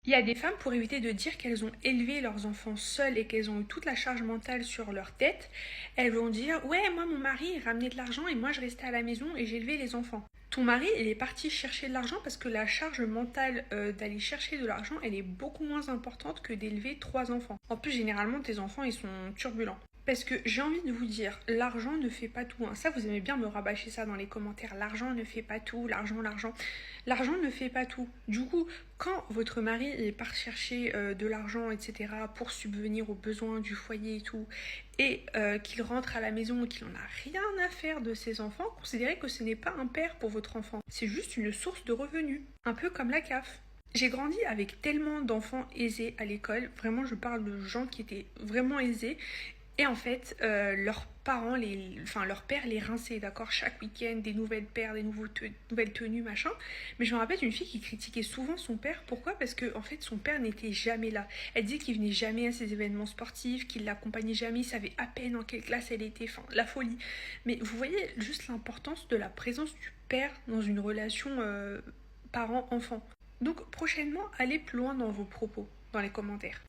Il y a des femmes, pour éviter de dire qu'elles ont élevé leurs enfants seules et qu'elles ont eu toute la charge mentale sur leur tête, elles vont dire: ouais, moi mon mari il ramenait de l'argent et moi je restais à la maison et j'élevais les enfants. Ton mari, il est parti chercher de l'argent parce que la charge mentale d'aller chercher de l'argent, elle est beaucoup moins importante que d'élever trois enfants. En plus, généralement, tes enfants, ils sont turbulents. Parce que j'ai envie de vous dire, l'argent ne fait pas tout, hein. Ça, vous aimez bien me rabâcher ça dans les commentaires. L'argent ne fait pas tout, l'argent, l'argent. L'argent ne fait pas tout. Du coup, quand votre mari il part chercher de l'argent, etc., pour subvenir aux besoins du foyer et tout, et qu'il rentre à la maison et qu'il n'en a rien à faire de ses enfants, considérez que ce n'est pas un père pour votre enfant. C'est juste une source de revenus. Un peu comme la CAF. J'ai grandi avec tellement d'enfants aisés à l'école, vraiment je parle de gens qui étaient vraiment aisés, et en fait, leurs parents, enfin leur père les rinçait, d'accord, chaque week-end, des nouvelles paires, nouvelles tenues, machin. Mais je me rappelle d'une fille qui critiquait souvent son père. Pourquoi? Parce que en fait, son père n'était jamais là. Elle disait qu'il venait jamais à ses événements sportifs, qu'il l'accompagnait jamais, il savait à peine en quelle classe elle était, enfin, la folie. Mais vous voyez juste l'importance de la présence du père dans une relation parent-enfant. Donc prochainement, allez plus loin dans vos propos, dans les commentaires.